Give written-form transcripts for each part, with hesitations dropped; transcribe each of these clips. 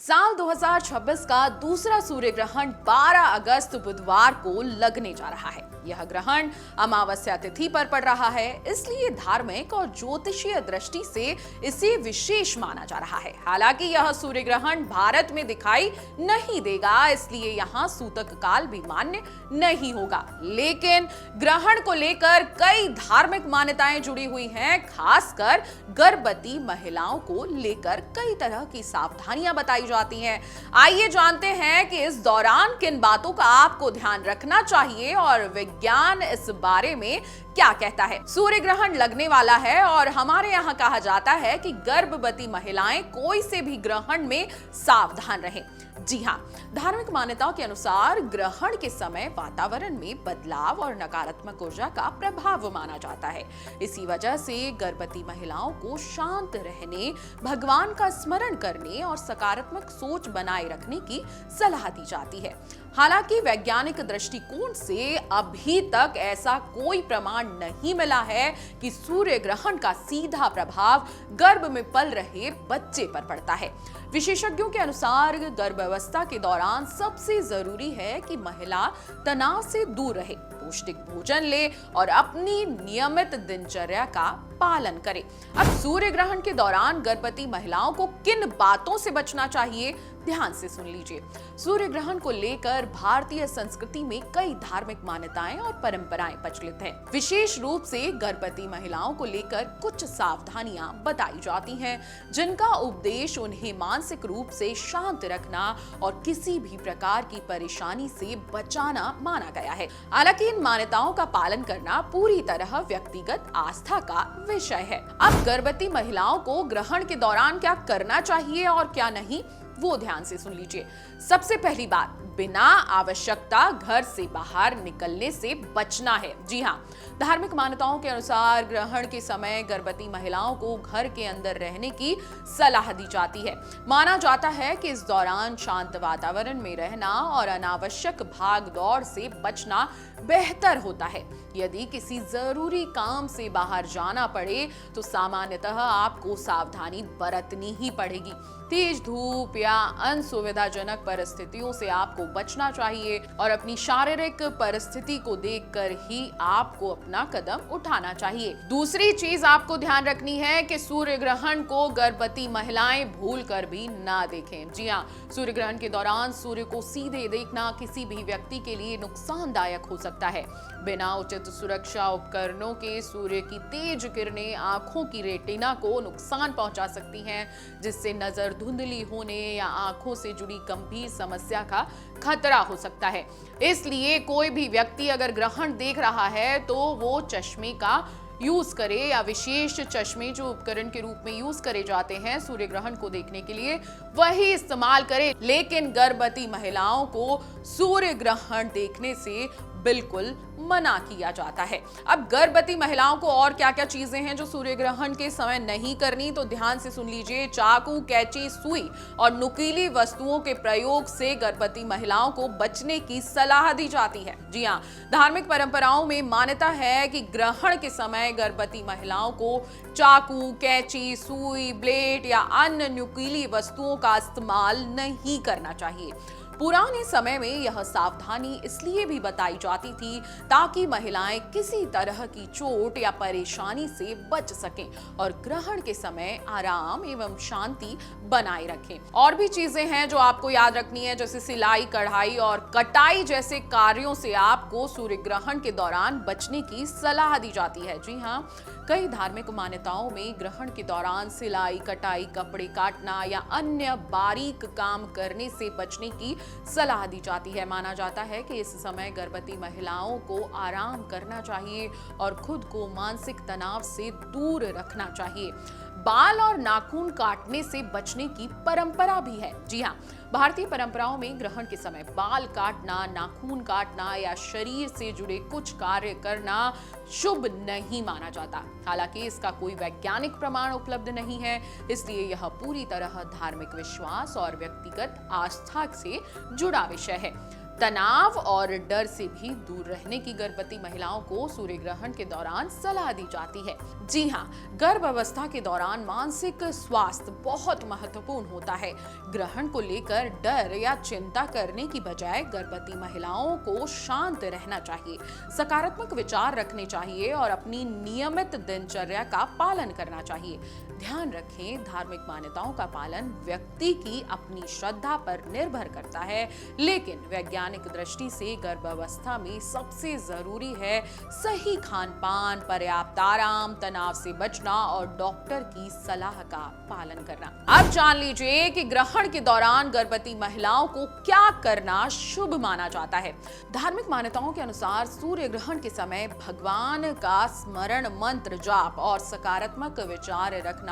साल 2026 का दूसरा सूर्य ग्रहण 12 अगस्त बुधवार को लगने जा रहा है। यह ग्रहण अमावस्या तिथि पर पड़ रहा है, इसलिए धार्मिक और ज्योतिषीय दृष्टि से इसे विशेष माना जा रहा है। हालांकि यह सूर्य ग्रहण भारत में दिखाई नहीं देगा, इसलिए यहाँ सूतक काल भी मान्य नहीं होगा। लेकिन ग्रहण को लेकर कई धार्मिक मान्यताएं जुड़ी हुई हैं, खासकर गर्भवती महिलाओं को लेकर कई तरह की सावधानियां बताई जाती हैं। आइए जानते हैं कि इस दौरान किन बातों का आपको ध्यान रखना चाहिए और विज्ञान इस बारे में क्या कहता है। सूर्य ग्रहण लगने वाला है और हमारे यहाँ कहा जाता है कि गर्भवती महिलाएं कोई से भी ग्रहण में सावधान रहें। जी हाँ, धार्मिक मान्यताओं के अनुसार ग्रहण के समय वातावरण में बदलाव और नकारात्मक ऊर्जा का प्रभाव माना जाता है। इसी वजह से गर्भवती महिलाओं को शांत रहने, भगवान का स्मरण करने और सकारात्मक सोच बनाए रखने की सलाह दी जाती है। हालांकि वैज्ञानिक दृष्टिकोण से अभी तक ऐसा कोई प्रमाण नहीं मिला है कि सूर्य ग्रहण का सीधा प्रभाव गर्भ में पल रहे बच्चे पर पड़ता है। विशेषज्ञों के अनुसार गर्भावस्था के दौरान सबसे जरूरी है कि महिला तनाव से दूर रहे, पौष्टिक भोजन ले और अपनी नियमित दिनचर्या का पालन करे। अब सूर्य ग्रहण के दौरान गर्भवती महिलाओं को किन बातों से बचना चाहिए, ध्यान से सुन लीजिए। सूर्य ग्रहण को लेकर भारतीय संस्कृति में कई धार्मिक मान्यताएं और परंपराएं प्रचलित हैं। विशेष रूप से गर्भवती महिलाओं को लेकर कुछ सावधानियां बताई जाती हैं, जिनका उपदेश उन्हें मानसिक रूप से शांत रखना और किसी भी प्रकार की परेशानी से बचाना माना गया है। हालांकि इन मान्यताओं का पालन करना पूरी तरह व्यक्तिगत आस्था का विषय है। अब गर्भवती महिलाओं को ग्रहण के दौरान क्या करना चाहिए और क्या नहीं, वो ध्यान से सुन लीजिए। सबसे पहली बात, बिना आवश्यकता घर से बाहर निकलने से बचना है। जी हाँ, धार्मिक मान्यताओं के अनुसार ग्रहण के समय गर्भवती महिलाओं को घर के अंदर रहने की सलाह दी जाती है। माना जाता है कि इस दौरान शांत वातावरण में रहना और अनावश्यक भाग दौड़ से बचना बेहतर होता है। यदि किसी जरूरी काम से बाहर जाना पड़े तो सामान्यतः आपको सावधानी बरतनी ही पड़ेगी। तेज धूप या असुविधाजनक परिस्थितियों से आपको बचना चाहिए और अपनी शारीरिक परिस्थिति को देखकर ही आपको अपना कदम उठाना चाहिए। दूसरी चीज आपको ध्यान रखनी है कि सूर्य ग्रहण को गर्भवती महिलाएं भूलकर भी ना देखें। जी हाँ, सूर्य ग्रहण के दौरान सूर्य को सीधे देखना किसी भी व्यक्ति के लिए नुकसानदायक हो सकता है। बिना उचित सुरक्षा उपकरणों के सूर्य की तेज किरणें आंखों की रेटिना को नुकसान पहुंचा सकती हैं, जिससे नजर धुंधली होने या आंखों से जुड़ी गंभीर समस्या का खतरा हो सकता है। इसलिए कोई भी व्यक्ति अगर ग्रहण देख रहा है तो वो चश्मे का यूज करे या विशेष चश्मे जो उपकरण के रूप में यूज करे जाते हैं सूर्य ग्रहण को देखने के लिए, वही इस्तेमाल करे। लेकिन गर्भवती महिलाओं को सूर्य ग्रहण देखने से बिल्कुल मना किया जाता है। अब गर्भवती महिलाओं को और क्या क्या चीजें हैं जो सूर्य ग्रहण के समय नहीं करनी, तो ध्यान से सुन लीजिए। चाकू, कैंची, सुई और नुकीली वस्तुओं के प्रयोग से गर्भवती महिलाओं को बचने की सलाह दी जाती है। जी हाँ, धार्मिक परंपराओं में मान्यता है कि ग्रहण के समय गर्भवती महिलाओं को चाकू, कैंची, सुई, ब्लेड या अन्य नुकीली वस्तुओं का इस्तेमाल नहीं करना चाहिए। पुराने समय में यह सावधानी इसलिए भी बताई जाती थी ताकि महिलाएं किसी तरह की चोट या परेशानी से बच सकें और ग्रहण के समय आराम एवं शांति बनाए रखें। और भी चीजें हैं जो आपको याद रखनी है, जैसे सिलाई, कढ़ाई और कटाई जैसे कार्यों से आपको सूर्य ग्रहण के दौरान बचने की सलाह दी जाती है। जी हाँ, कई धार्मिक मान्यताओं में ग्रहण के दौरान सिलाई, कटाई, कपड़े काटना या अन्य बारीक काम करने से बचने की सलाह दी जाती है। माना जाता है कि इस समय गर्भवती महिलाओं को आराम करना चाहिए और खुद को मानसिक तनाव से दूर रखना चाहिए। बाल और नाखून काटने से बचने की परंपरा भी है। जी हाँ, भारतीय परंपराओं में ग्रहण के समय बाल काटना, नाखून काटना या शरीर से जुड़े कुछ कार्य करना शुभ नहीं माना जाता। हालांकि इसका कोई वैज्ञानिक प्रमाण उपलब्ध नहीं है, इसलिए यह पूरी तरह धार्मिक विश्वास और व्यक्तिगत आस्था से जुड़ा विषय है। तनाव और डर से भी दूर रहने की गर्भवती महिलाओं को सूर्य ग्रहण के दौरान सलाह दी जाती है। जी हाँ, गर्भ अवस्था के दौरान मानसिक स्वास्थ्य बहुत महत्वपूर्ण होता है। ग्रहण को लेकर डर या चिंता करने की बजाय गर्भवती महिलाओं को शांत रहना चाहिए, सकारात्मक विचार रखने चाहिए और अपनी नियमित दिनचर्या का पालन करना चाहिए। ध्यान रखें, धार्मिक मान्यताओं का पालन व्यक्ति की अपनी श्रद्धा पर निर्भर करता है, लेकिन वैज्ञानिक दृष्टि से गर्भावस्था में सबसे जरूरी है सही खान पान, पर्याप्त आराम, तनाव से बचना और डॉक्टर की सलाह का पालन करना। अब जान लीजिए कि ग्रहण के दौरान गर्भवती महिलाओं को क्या करना शुभ माना जाता है। धार्मिक मान्यताओं के अनुसार सूर्य ग्रहण के समय भगवान का स्मरण, मंत्र जाप और सकारात्मक विचार रखना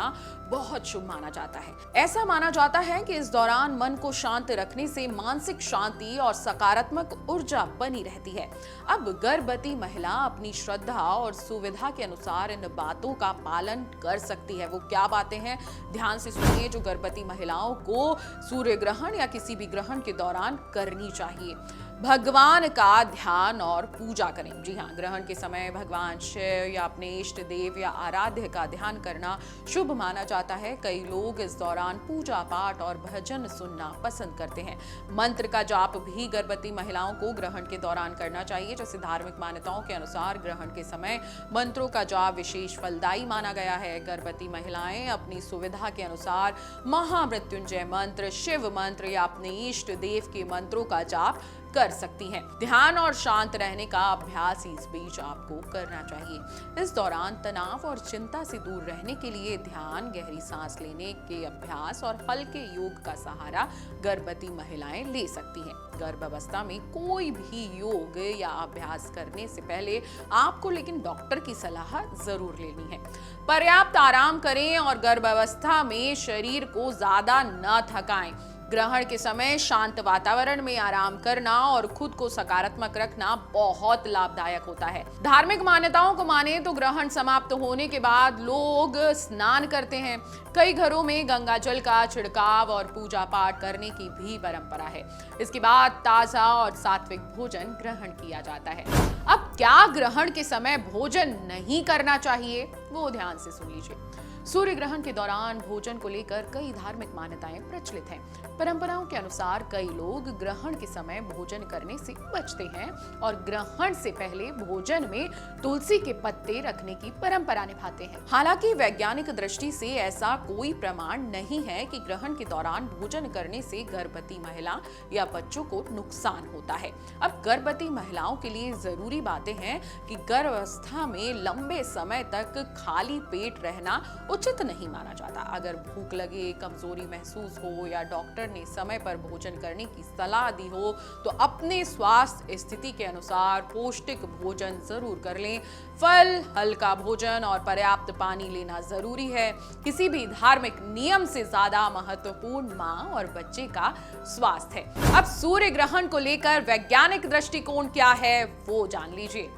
बहुत शुभ माना जाता है। ऐसा माना जाता है कि इस दौरान मन को शांत रखने से मानसिक शांति और सकारात्मक ऊर्जा बनी रहती है। अब गर्भवती महिला अपनी श्रद्धा और सुविधा के अनुसार इन बातों का पालन कर सकती है। वो क्या बातें हैं, ध्यान से सुनिए, जो गर्भवती महिलाओं को सूर्य ग्रहण या किसी भी ग्रहण के दौरान करनी चाहिए। भगवान का ध्यान और पूजा करें। जी हाँ, ग्रहण के समय भगवान शिव या अपने इष्ट देव या आराध्य का ध्यान करना शुभ माना जाता है। कई लोग इस दौरान पूजा पाठ और भजन सुनना पसंद करते हैं। मंत्र का जाप भी गर्भवती महिलाओं को ग्रहण के दौरान करना चाहिए। जैसे धार्मिक मान्यताओं के अनुसार ग्रहण के समय मंत्रों का जाप विशेष फलदायी माना गया है। गर्भवती महिलाएं अपनी सुविधा के अनुसार महामृत्युंजय मंत्र, शिव मंत्र या अपने इष्ट देव के मंत्रों का जाप कर सकती हैं। ध्यान और शांत रहने का अभ्यास इस बीच आपको करना चाहिए। इस दौरान तनाव और चिंता से दूर रहने के लिए ध्यान, गहरी सांस लेने के अभ्यास और हल्के योग का सहारा गर्भवती महिलाएं ले सकती हैं। गर्भावस्था में कोई भी योग या अभ्यास करने से पहले आपको लेकिन डॉक्टर की सलाह जरूर लेनी है। पर्याप्त आराम करें और गर्भावस्था में शरीर को ज्यादा न थकाएं। ग्रहण के समय शांत वातावरण में आराम करना और खुद को सकारात्मक रखना बहुत लाभदायक होता है। धार्मिक मान्यताओं को माने तो ग्रहण समाप्त होने के बाद लोग स्नान करते हैं। कई घरों में गंगा जल का छिड़काव और पूजा पाठ करने की भी परंपरा है। इसके बाद ताजा और सात्विक भोजन ग्रहण किया जाता है। अब क्या ग्रहण के समय भोजन नहीं करना चाहिए, वो ध्यान से सुन लीजिए। सूर्य ग्रहण के दौरान भोजन को लेकर कई धार्मिक मान्यताएं प्रचलित हैं। परंपराओं के अनुसार कई लोग ग्रहण के समय भोजन करने से बचते हैं और ग्रहण से पहले भोजन में तुलसी के पत्ते रखने की परंपरा निभाते हैं। हालांकि वैज्ञानिक दृष्टि से ऐसा कोई प्रमाण नहीं है कि ग्रहण के दौरान भोजन करने से गर्भवती महिला या बच्चों को नुकसान होता है। अब गर्भवती महिलाओं के लिए जरूरी बातें हैं कि गर्भावस्था में लंबे समय तक खाली पेट रहना उचित नहीं माना जाता। अगर भूख लगे, कमजोरी महसूस हो या डॉक्टर ने समय पर भोजन करने की सलाह दी हो तो अपने स्वास्थ्य स्थिति के अनुसार पौष्टिक भोजन जरूर कर लें। फल, हल्का भोजन और पर्याप्त पानी लेना जरूरी है। किसी भी धार्मिक नियम से ज्यादा महत्वपूर्ण मां और बच्चे का स्वास्थ्य है। अब सूर्य ग्रहण को लेकर वैज्ञानिक दृष्टिकोण क्या है, वो जान लीजिए।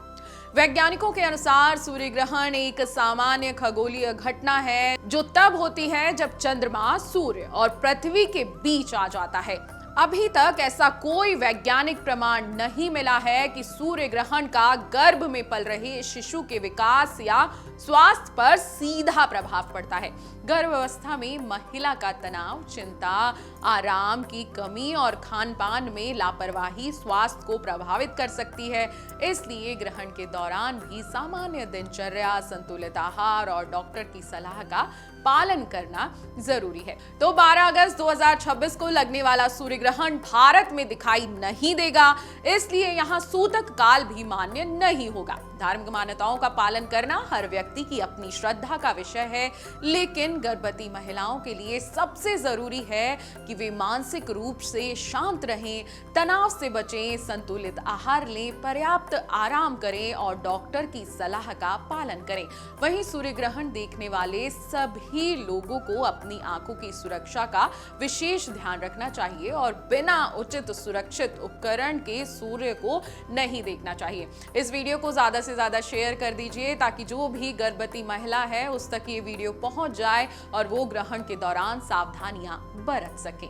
वैज्ञानिकों के अनुसार सूर्य ग्रहण एक सामान्य खगोलीय घटना है जो तब होती है जब चंद्रमा, सूर्य और पृथ्वी के बीच आ जाता है। अभी तक ऐसा कोई वैज्ञानिक प्रमाण नहीं मिला है कि सूर्य ग्रहण का गर्भ में पल रहे शिशु के विकास या स्वास्थ्य पर सीधा प्रभाव पड़ता है। गर्भावस्था में महिला का तनाव, चिंता, आराम की कमी और खान पान में लापरवाही स्वास्थ्य को प्रभावित कर सकती है। इसलिए ग्रहण के दौरान भी सामान्य दिनचर्या, संतुलित आहार और डॉक्टर की सलाह का पालन करना जरूरी है। तो 12 अगस्त 2026 को लगने वाला सूर्य ग्रहण भारत में दिखाई नहीं देगा, इसलिए यहाँ सूतक काल भी मान्य नहीं होगा। धार्मिक मान्यताओं का पालन करना हर व्यक्ति की अपनी श्रद्धा का विषय है, लेकिन गर्भवती महिलाओं के लिए सबसे जरूरी है कि वे मानसिक रूप से शांत रहें, तनाव से बचें, संतुलित आहार लें, पर्याप्त आराम करें और डॉक्टर की सलाह का पालन करें। वहीं सूर्य ग्रहण देखने वाले सभी लोगों को अपनी आंखों की सुरक्षा का विशेष ध्यान रखना चाहिए और बिना उचित सुरक्षित उपकरण के सूर्य को नहीं देखना चाहिए। इस वीडियो को ज्यादा से ज्यादा शेयर कर दीजिए ताकि जो भी गर्भवती महिला है उस तक ये वीडियो पहुंच जाए और वो ग्रहण के दौरान सावधानियां बरत सके।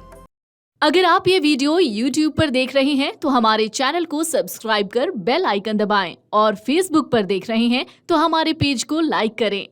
अगर आप ये वीडियो YouTube पर देख रहे हैं तो हमारे चैनल को सब्सक्राइब कर बेल आइकन दबाएं और Facebook पर देख रहे हैं तो हमारे पेज को लाइक करें।